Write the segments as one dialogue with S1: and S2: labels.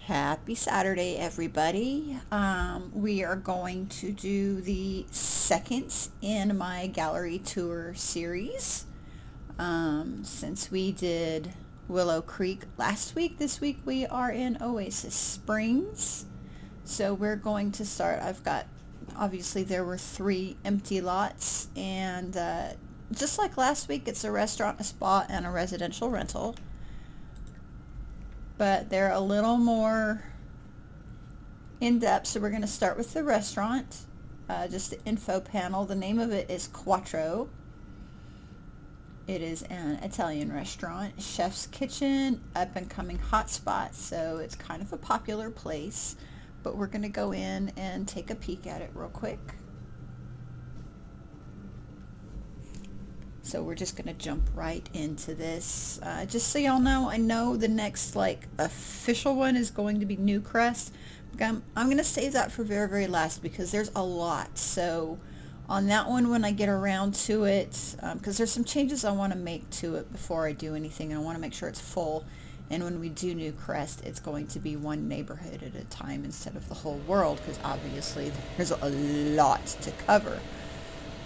S1: Happy Saturday, everybody. We are going to do the second in my gallery tour series. Since we did Willow Creek last week, this week we are in Oasis Springs. So we're going to start. Obviously there were 3 empty lots, and just like last week, it's a restaurant, a spa, and a residential rental. But they're a little more in-depth, so we're going to start with the restaurant. Just the info panel. The name of it is Quattro. It is an Italian restaurant, chef's kitchen, up-and-coming hotspot, so it's kind of a popular place. But we're going to go in and take a peek at it real quick. So we're just going to jump right into this. Just so y'all know, I know the next official one is going to be Newcrest. I'm going to save that for very, very last because there's a lot. So on that one, when I get around to it, because there's some changes I want to make to it before I do anything. I want to make sure it's full. And when we do Newcrest, it's going to be one neighborhood at a time instead of the whole world, because obviously there's a lot to cover.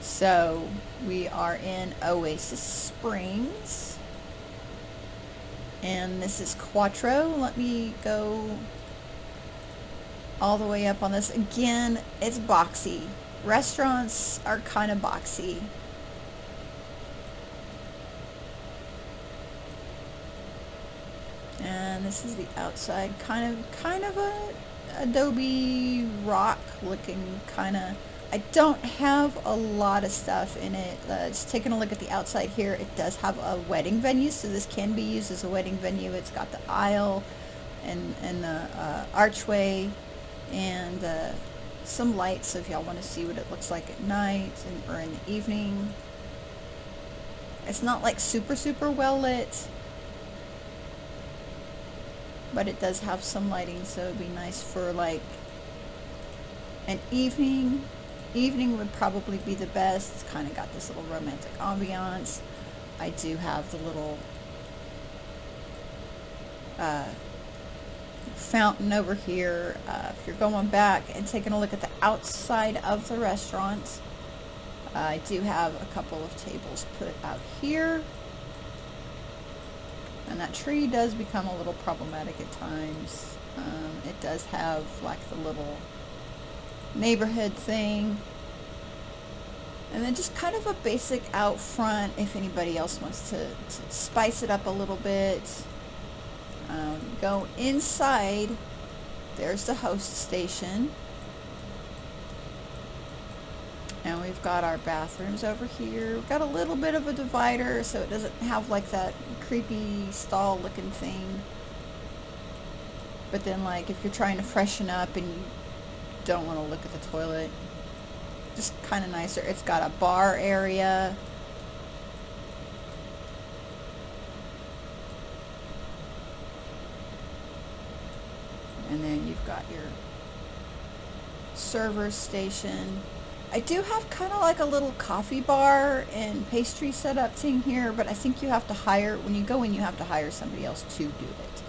S1: So we are in Oasis Springs, and this is Quattro. Let me go all the way up on this. Again, it's boxy. Restaurants are kind of boxy. And this is the outside, kind of a adobe rock looking kind of. I don't have a lot of stuff in it. Just taking a look at the outside here, it does have a wedding venue, so this can be used as a wedding venue. It's got the aisle and the archway and some lights, so if y'all want to see what it looks like at night or in the evening. It's not like super well lit, but it does have some lighting, so it'd be nice for like an evening. Evening would probably be the best. It's kind of got this little romantic ambiance. I do have the little fountain over here. If you're going back and taking a look at the outside of the restaurant, I do have a couple of tables put out here. And that tree does become a little problematic at times. It does have like the little neighborhood thing, and then just kind of a basic out front if anybody else wants to spice it up a little bit. Go inside, there's the host station, and we've got our bathrooms over here. We've got a little bit of a divider so it doesn't have like that creepy stall looking thing, but then like if you're trying to freshen up and you don't want to look at the toilet, just kind of nicer. It's got a bar area, and then you've got your server station. I do have kind of like a little coffee bar and pastry setup thing here, but I think you have to hire, when you go in, you have to hire somebody else to do it.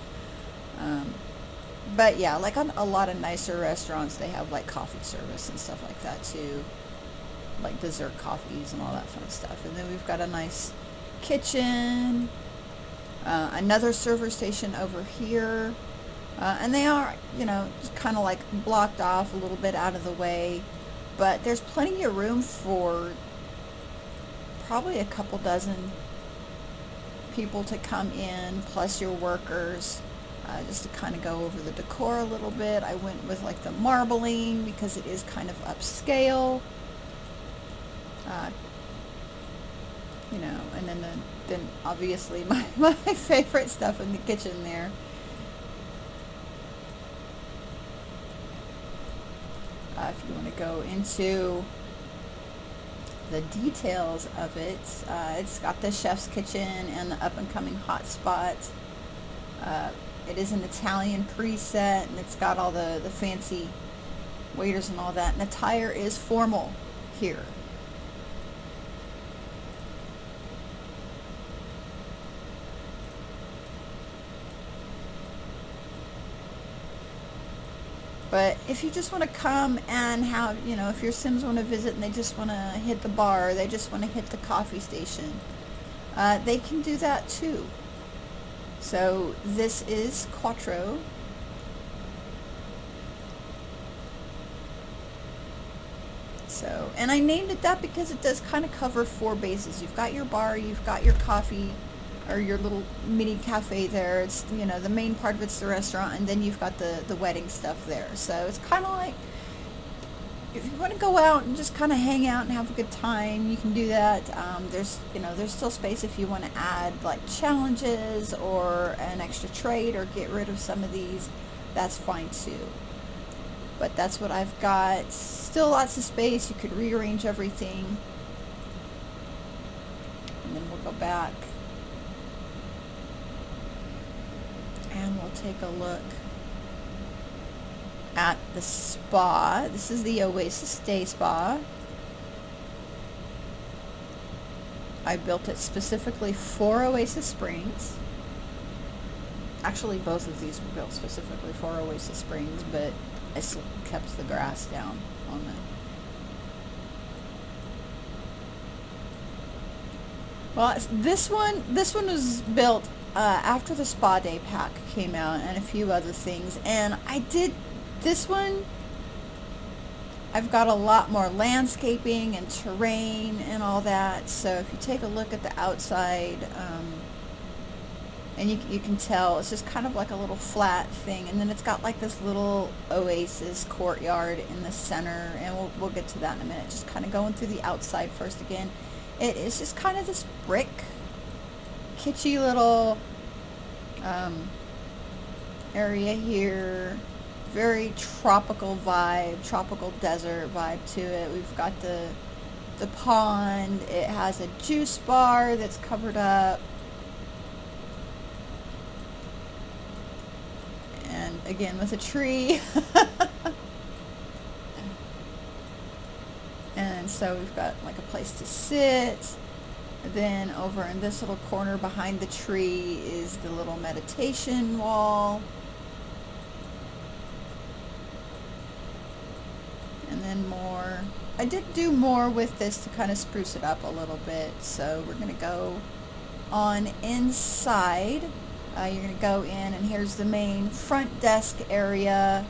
S1: But yeah, like on a lot of nicer restaurants, they have like coffee service and stuff like that too, like dessert coffees and all that fun stuff. And then we've got a nice kitchen, another server station over here, and they are, kind of like blocked off a little bit out of the way, but there's plenty of room for probably a couple dozen people to come in, plus your workers. Just to kind of go over the decor a little bit, I went with like the marbling because it is kind of upscale. And then obviously my favorite stuff in the kitchen there. If you want to go into the details of it, it's got the chef's kitchen and the up-and-coming hot spot. It is an Italian preset, and it's got all the fancy waiters and all that. And the attire is formal here. But if you just want to come and have, you know, if your Sims want to visit and they just want to hit the bar, or they just want to hit the coffee station, they can do that too. So this is Quattro. So, and I named it that because it does kind of cover 4 bases. You've got your bar, you've got your coffee, or your little mini cafe there. It's, you know, the main part of it's the restaurant, and then you've got the wedding stuff there. So it's kind of like, if you want to go out and just kind of hang out and have a good time, you can do that. There's, you know, there's still space if you want to add like challenges or an extra trade or get rid of some of these. That's fine too. But that's what I've got. Still lots of space. You could rearrange everything. And then we'll go back. And we'll take a look at the spa. This is the Oasis Day Spa. I built it specifically for Oasis Springs. Actually, both of these were built specifically for Oasis Springs, but I still kept the grass down on them. Well, this one was built after the Spa Day pack came out and a few other things, and I did this one. I've got a lot more landscaping and terrain and all that. So if you take a look at the outside, and you can tell it's just kind of like a little flat thing, and then it's got like this little oasis courtyard in the center, and we'll get to that in a minute. Just kind of going through the outside first again. It is just kind of this brick, kitschy little area here. Very tropical vibe, tropical desert vibe to it. We've got the pond. It has a juice bar that's covered up. And again with a tree. And so we've got like a place to sit. Then over in this little corner behind the tree is the little meditation wall. And then more. I did do more with this to kind of spruce it up a little bit. So we're going to go on inside. You're going to go in, and here's the main front desk area.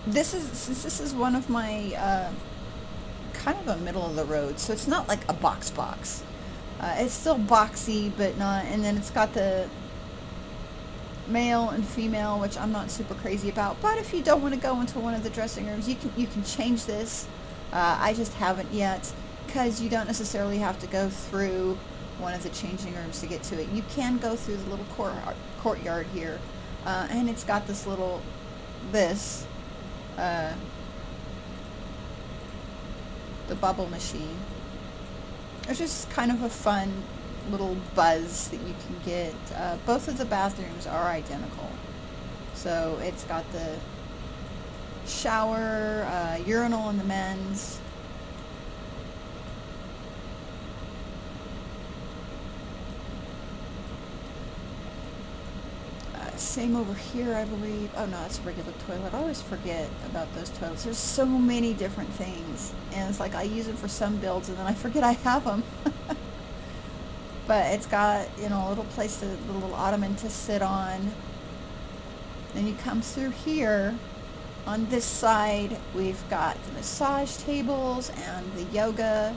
S1: This is one of my kind of a middle of the road, so it's not like a box. It's still boxy, but not. And then it's got the male and female, which I'm not super crazy about. But if you don't want to go into one of the dressing rooms, you can change this. I just haven't yet, because you don't necessarily have to go through one of the changing rooms to get to it. You can go through the little courtyard here, and it's got this little the bubble machine. It's just kind of a fun little buzz that you can get. Both of the bathrooms are identical. So it's got the shower, urinal in the men's. Same over here, I believe. Oh no, that's a regular toilet. I always forget about those toilets. There's so many different things, and it's like I use them for some builds and then I forget I have them. But it's got, you know, a little place, the little ottoman to sit on. Then you come through here. On this side, we've got the massage tables and the yoga.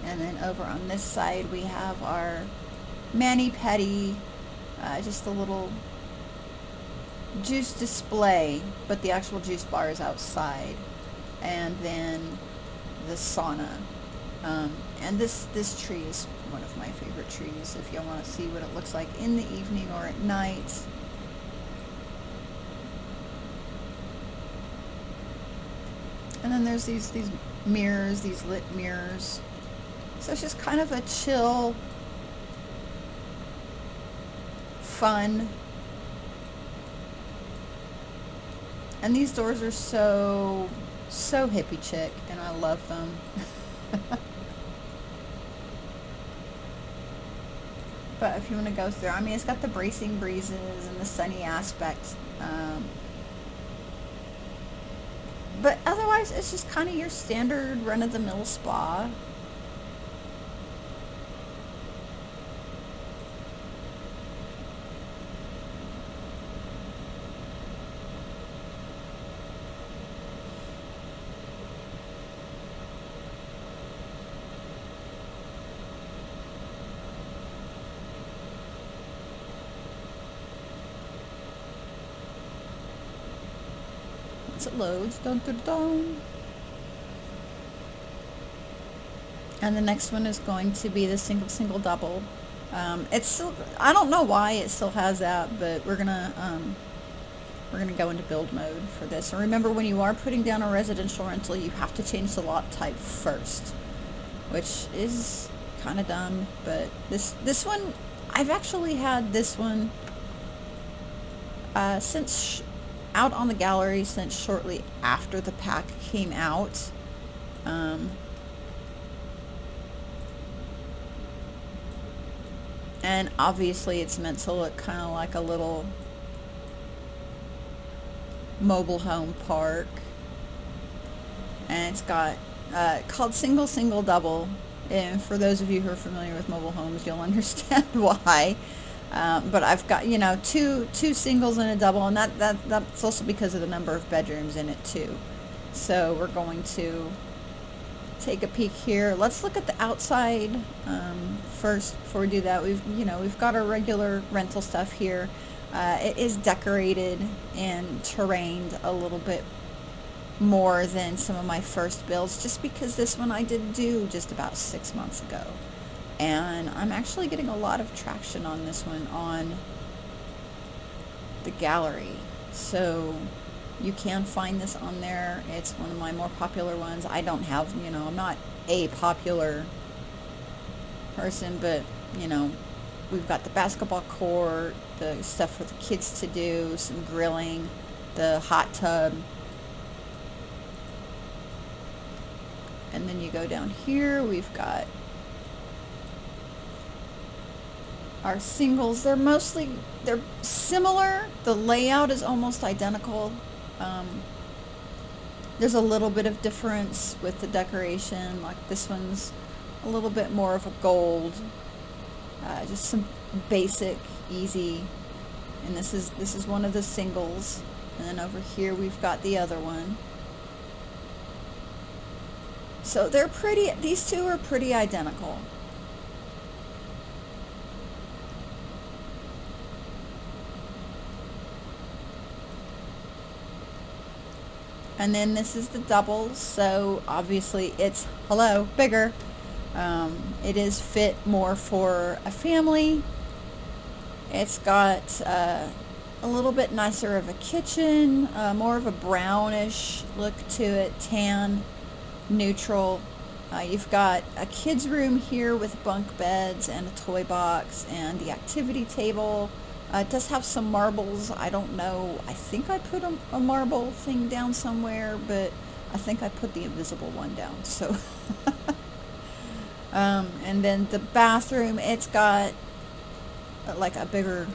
S1: And then over on this side, we have our mani-pedi, just a little juice display, but the actual juice bar is outside. And then the sauna. And this tree is one of my favorite trees if you want to see what it looks like in the evening or at night. And then there's these mirrors, these lit mirrors. So it's just kind of a chill, fun. And these doors are so hippie chick, and I love them. But if you want to go through, I mean, it's got the bracing breezes and the sunny aspect. But otherwise, it's just kind of your standard run-of-the-mill spa. It loads. Dun, dun, dun. And the next one is going to be the single double. It's still, I don't know why it still has that, but we're gonna go into build mode for this. And remember, when you are putting down a residential rental, you have to change the lot type first, which is kind of dumb. But this one, I've actually had this one since out on the gallery since shortly after the pack came out. And obviously it's meant to look kind of like a little mobile home park. And it's got called single double. And for those of you who are familiar with mobile homes, you'll understand why. But I've got, you know, two singles and a double, and that's also because of the number of bedrooms in it too. So we're going to take a peek here. Let's look at the outside first before we do that. We've got our regular rental stuff here. It is decorated and terrained a little bit more than some of my first builds, just because this one I did do just about 6 months ago. And I'm actually getting a lot of traction on this one on the gallery. So you can find this on there. It's one of my more popular ones. I don't have, I'm not a popular person, but, we've got the basketball court, the stuff for the kids to do, some grilling, the hot tub. And then you go down here, we've got our singles. They're similar. The layout is almost identical. There's a little bit of difference with the decoration. Like this one's a little bit more of a gold. Just some basic, easy. And this is one of the singles. And then over here we've got the other one. So they're pretty. These two are pretty identical. And then this is the double, so obviously it's, bigger. It is fit more for a family. It's got a little bit nicer of a kitchen, more of a brownish look to it, tan, neutral. You've got a kid's room here with bunk beds and a toy box and the activity table. It does have some marbles. I don't know. I think I put a marble thing down somewhere, but I think I put the invisible one down. So, and then the bathroom, it's got like a bigger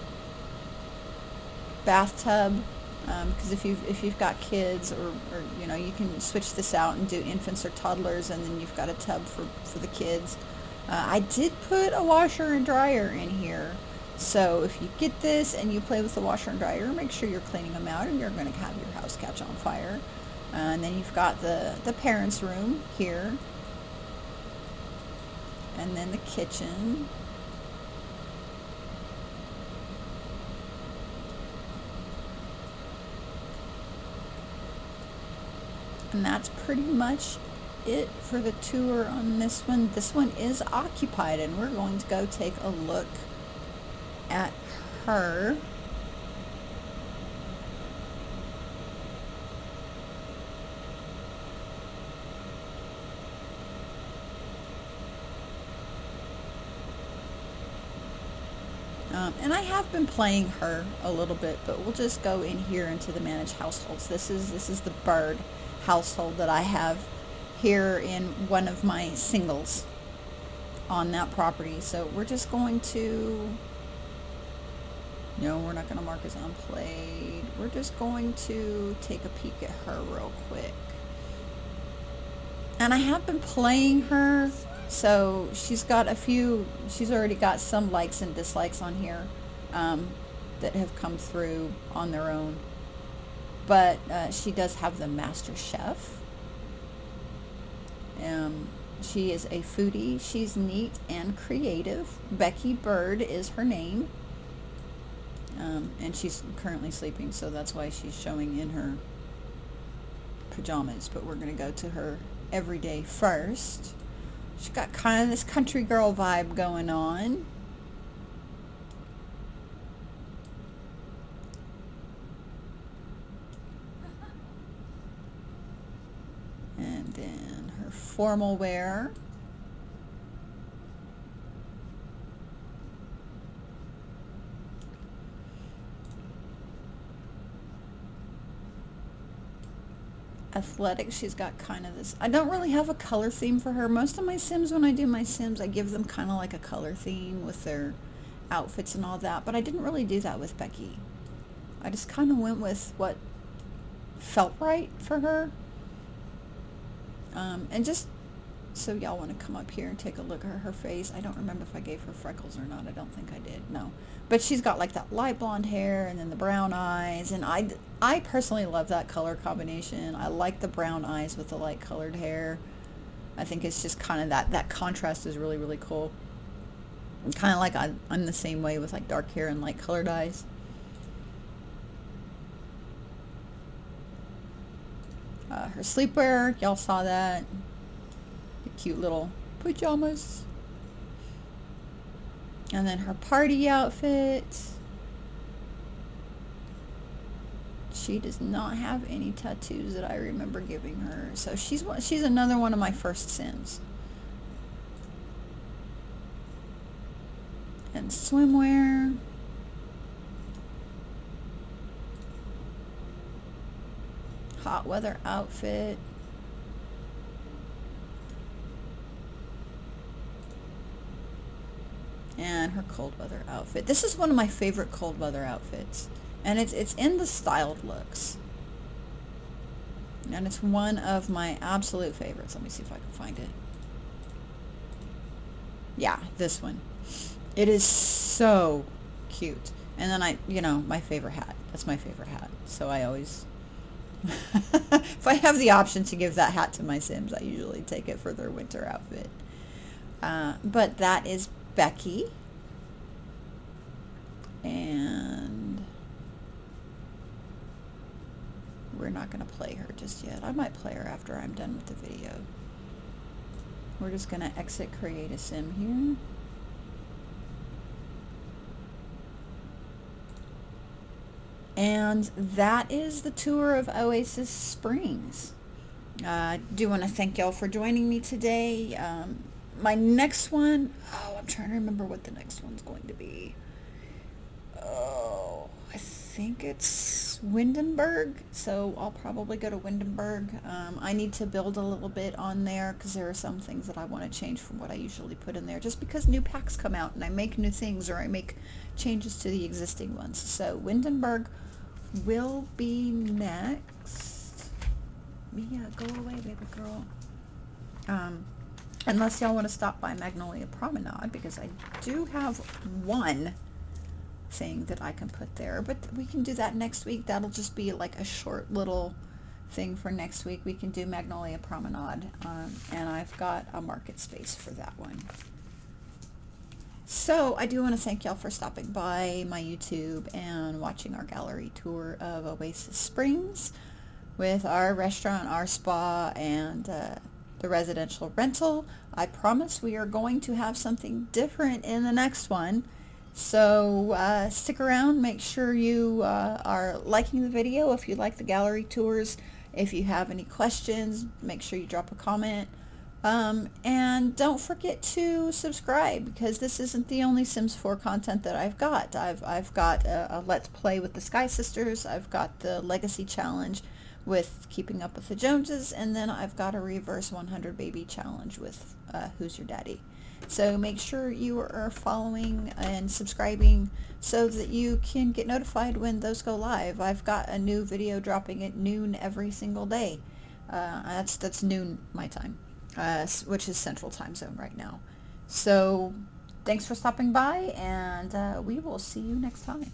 S1: bathtub, because if you've got kids, or you can switch this out and do infants or toddlers, and then you've got a tub for the kids. I did put a washer and dryer in here. So if you get this and you play with the washer and dryer, make sure you're cleaning them out, or you're going to have your house catch on fire. And then you've got the parents' room here. And then the kitchen. And that's pretty much it for the tour on this one. This one is occupied, and we're going to go take a look at her. And I have been playing her a little bit, but we'll just go in here into the manage households. This is the bird household that I have here in one of my singles. on that property. So we're just going to, no, we're not going to mark as unplayed. We're just going to take a peek at her real quick. And I have been playing her, so she's already got some likes and dislikes on here that have come through on their own. But she does have the Master Chef. She is a foodie. She's neat and creative. Becky Bird is her name. And she's currently sleeping, so that's why she's showing in her pajamas. But we're going to go to her every day first. She's got kind of this country girl vibe going on. And then her formal wear. Athletic, she's got kind of this, I don't really have a color theme for her. Most of my Sims, when I do my Sims, I give them kind of like a color theme with their outfits and all that, but I didn't really do that with Becky. I just kind of went with what felt right for her. And just so y'all want to come up here and take a look at her face. I don't remember if I gave her freckles or not. I don't think I did. No. But she's got like that light blonde hair and then the brown eyes. And I personally love that color combination. I like the brown eyes with the light colored hair. I think it's just kind of that contrast is really, really cool. Kind of like I'm the same way with like dark hair and light colored eyes. Her sleepwear, y'all saw that. The cute little pajamas. And then her party outfit. She does not have any tattoos that I remember giving her. So she's another one of my first Sims. And swimwear. Hot weather outfit. And her cold weather outfit. This is one of my favorite cold weather outfits. And it's in the styled looks. And it's one of my absolute favorites. Let me see if I can find it. Yeah, this one. It is so cute. And then my favorite hat. That's my favorite hat. So I always... if I have the option to give that hat to my Sims, I usually take it for their winter outfit. But that is Becky. And we're not going to play her just yet. I might play her after I'm done with the video. We're just going to exit create a Sim here. And that is the tour of Oasis Springs. I do want to thank y'all for joining me today. My next one, I'm trying to remember what the next one's going to be. Oh, I think it's Windenburg. So I'll probably go to Windenburg. I need to build a little bit on there because there are some things that I want to change from what I usually put in there. Just because new packs come out and I make new things or I make changes to the existing ones. So Windenburg will be next. Mia, go away, baby girl. Unless y'all want to stop by Magnolia Promenade, because I do have one thing that I can put there, but we can do that next week. That'll just be like a short little thing for next week. We can do Magnolia Promenade, and I've got a market space for that one. So I do want to thank y'all for stopping by my YouTube and watching our gallery tour of Oasis Springs with our restaurant, our spa, and the residential rental. I promise we are going to have something different in the next one. So stick around. Make sure you are liking the video if you like the gallery tours. If you have any questions, make sure you drop a comment. And don't forget to subscribe, because this isn't the only Sims 4 content that I've got. I've got a Let's Play with the Sky Sisters. I've got the Legacy Challenge with Keeping Up with the Joneses, and then I've got a Reverse 100 Baby Challenge with Who's Your Daddy. So make sure you are following and subscribing so that you can get notified when those go live. I've got a new video dropping at noon every single day. That's noon my time, which is Central Time Zone right now. So thanks for stopping by, and we will see you next time.